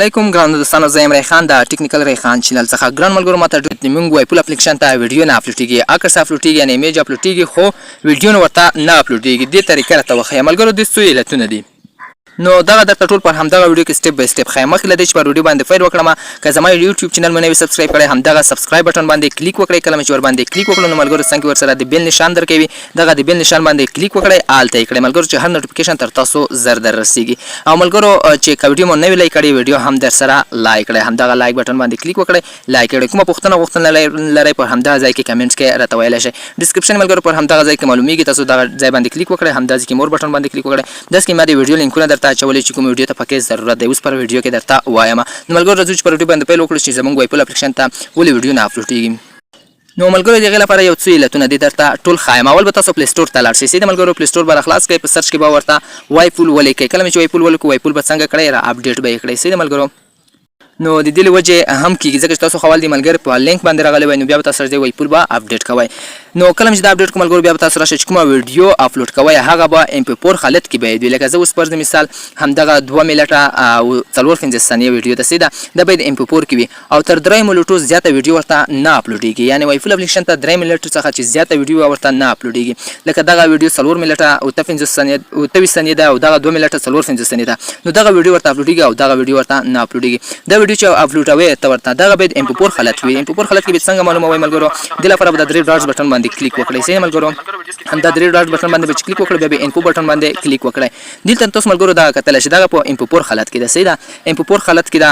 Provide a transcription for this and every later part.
علیکم ګران دوستانو، زه یم ریحان د ټیکنیکل ریحان چینل څخه. ګران ملګرو، ماته موږ وایپل اپلیکیشن ته ویډیو نه اپلوډیږي، اکر څه اپلوډیږي یعنی ایمیج اپلوډیږي خو ویډیو نه ورته نه اپلوډیږي. دې طریقې راته وښیه ملګرو. د څو علتونه دي نو دغه درته ټول پر همدغه ویډیو کې سټپ بای سټپ ښیم. مخکې له دې چې پر ویډیو باندې فایل وکړم، که زما یوټیوب چینل مو نه وي سبسکرایب کړی، همدغه سبسکرایب بټن باندې کلیک وکړئ. کله چې ور باندې کلیک وکړو نو ملګرو څنګه ورسره د بیل نشان درکوي، دغه د بیل نشان باندې کلیک وکړئ، آل ته یې کړئ ملګرو چې هر نوټیفیکیشن تر تاسو زر در رسیږي. او ملګرو چې که ویډیو مو نه وي لایک کړی، ویډیو هم در سره لایک کړئ، همدغه لایک بټن باندې کلیک وکړئ، لایک کړئ. کومه پوښتنه لرئ پر همدغه ځای کې کمنټس کې راته ویلی شئ. ډسکرپشن ملګرو پر همدغه ځای کې معلومیږي، تاسو دغه ځای باندې کلیک وکړئ، همدغه ځای کې مور بټن باندې کلیک وکړئ. داسې کې ما د ویډیو لینکونه درته اچولي چې کوم ویډیو ته پکې ضرورت دی اوس پر ویډیو کې درته وایم. نو ملګرو راځو چې پر ویډیو باندې پیل وکړو چې زموږ وایپل اپلیکیشن ته ولې ویډیو نه اپلوډیږي. نو ملګرو د هغې لپاره یو څو علتونه دي درته ټول ښایم. اول به تاسو پلی سټور ته لاړ شئ. سیده ملګرو پلی سټور به راخلاص کړئ، په سرچ کې به ورته وایپل ولیکئ. کله چې وایپل ولیکو، وایپل به څنګه کړئ را اپډیټ به یې کړئ. سیده ملګرو نو د دې وجه هم کېږي ځکه چې تاسو خو د ملګري په لینک باندې راغلی وای، نو بیا به تاسو د وایپل به اپډیټ کوئ. نو کله چې دا اپډیټ کوم ملګرو، بیا به تاسو راشئ چې کومه ویډیو اپلوډ کوئ هغه به MP4 حالت کې باید وي. لکه زه اوس پر مثال همدغه 2 منټه او 54 ثانیې ویډیو ده، سیده دا باید MP4 کې وي او تر 3 منټو زیاته ویډیو ورته نه اپلوډیږي. یعنی وایپل اپلیکیشن ته 3 منټو څخه چې زیاته ویډیو ورته نه اپلوډیږي. لکه دغه ویډیو 4 منټه او 23 ثانیې ده او دغه 2 منټه 54 ثانیې ده، نو دغه ویډیو ورته اپلوډیږي او دغه ویډیو ورته نه اپلوډیږي. دا ویډیو چې اپلوډوي ته ورته دغه باید MP4 حالت وي. MP4 حالت کې به څنګه معلوموي ملګرو؟ دې لپاره به د 3 ډاټس بټن باندې کلیک وکړئ. صحیح ملګرو، همدا 3 ډاټ بټن باندې به کلیک وکړئ، بیا به انفو بټن باندې کلیک وکړئ. دلته تاسو ملګرو دا کتلی شئ دغه په MP4 حالت کې ده. صحیح ده، MP4 حالت کې ده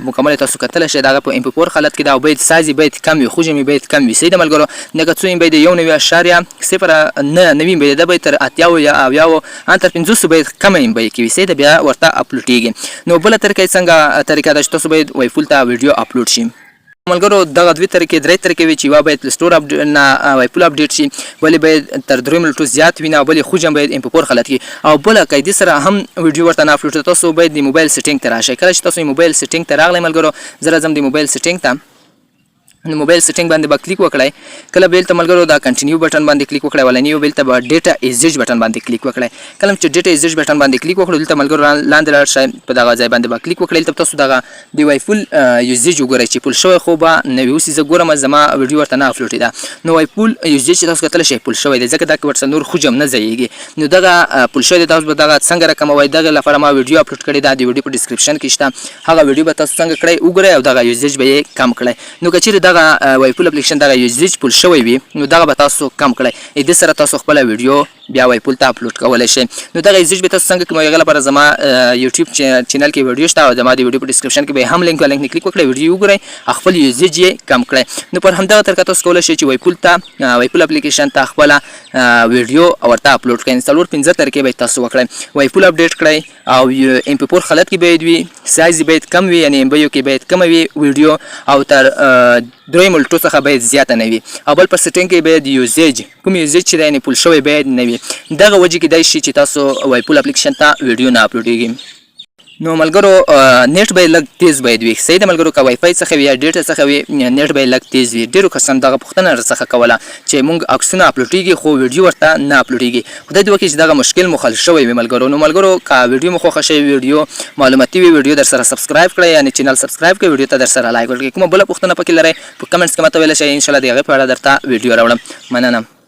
مکمل تاسو کتلی شئ دغه په MP4 حالت کې ده او باید سایز باید کم وي، حجم باید کم وي. صحیح ده ملګرو، لکه څو باید 1.09 باید دا باید تر 80 یا 90 ان تر 500 باید کم باید کې وي. صحیح ده، بیا ورته اپلوډیږي. نو بله طریقه طریقه ده چې تاسو باید وایپل ته ویډیو اپلوډ شي. ملګرو دغه درې طریقې وي چې یوه باید پلی سټور نه وایپل اپډیټ شي، بلې باید تر 3 منټو زیات وي نه، او بلې حجم باید MP4 حالت کې، او بله که دې سره هم ویډیو ورته نه اپلوډ تاسو باید د موبایل سیټینګ ته راشئ. کله چې تاسو موبایل سیټینګ ته راغلی ملګرو، زه راځم د موبایل سیټینګ ته. نو موبایل سیټینګ باندې به کلیک وکړئ. کله بیل ته ملګرو دا کنټینیو بټن باندې کلیک وکړئ، ولنی بیل ته به ډیټا ایزیج بټن باندې کلیک وکړئ. کله چې ډیټا ایزیج بټن باندې کلیک وکړو، دلته ملګرو لاندې لاړ شئ، په دغه ځای باندې به کلیک وکړئ. دلته تاسو دغه د وایپل یوزیج وګورئ چې پول شوی خو به نه وي. اوس زه ګورم زما ویډیو ورته نه اپلوډ ده، نو وایپل یوزیج چې تاسو کتلی شئ پول شوی دی، ځکه دا کې ورته نور حجم نه ځایږي. نو دغه پول شوی دی، تاسو به دغه څنګه راکموئ؟ دغه لپاره ما ویډیو اپلوډ کړې ده، د ویډیو په ډسکرپشن کې شته، هغه ویډیو به تاسو څنګه کړئ وګورئ او دغه یوزیج به یې کم کړئ. نو که چیرې دغه وایپل اپلیکیشن دغه یوزیج پول شوی وي، نو دغه به تاسو کم کړئ. دې سره تاسو خپله ویډیو بیا وایپل ته اپلوډ کولی شئ. نو دغه یوزیج به تاسو څنګه کوئ؟ هغې لپاره زما یوټیوب چینل کې ویډیو شته او زما د ویډیو په ډسکرپشن کې به هم لینک نه کلیک وکړئ، ویډیو وګورئ، خپل یوزیج یې کم کړئ. نو پر همدغه طریقه تاسو کولی شئ چې وایپل اپلیکیشن ته خپله ویډیو ورته اپلوډ کړئ. 4-5 طریقې باید تاسو وکړئ. وایپل اپډیټ کړئ او MP4 حالت کې باید وي، سایز باید کم وي، یعنی MB کې باید کمه وي ویډیو، او تر 3 منټو څخه باید زیاته نه وي، او بل پر سیټینګ کې باید یوزیج کوم یوزیج چې دی یعنې پول شوی باید نه وي. دغه وجې کیدای شي چې تاسو وایپل اپلیکیشن ته ویډیو نه اپلوډیږي. نو ملګرو نیټ باید لږ تیز باید وي. صحیح ده ملګرو، که وایفای څخه وي یا ډیټا څخه وي، نیټ باید لږ تیز وي. ډېرو کسانو دغه پوښتنه راڅخه کوله چې موږ عکسونه اپلوډیږي خو ویډیو ورته نه اپلوډیږي. خدای دې وکړي چې دغه مشکل مو حل شوی وي ملګرو. نو ملګرو که ویډیو مو خوښه شوې، ویډیو معلوماتي وي، ویډیو در سره سبسکرایب کړئ، یعنې چینل سبسکرایب کړئ، ویډیو ته در سره لایک ورکړئ. کومه بله پوښتنه پکې لرئ په کمنټس کې ماته ویلی شئ، انشاءالله د هغې په اړه درته ویډیو راوړم. مننه.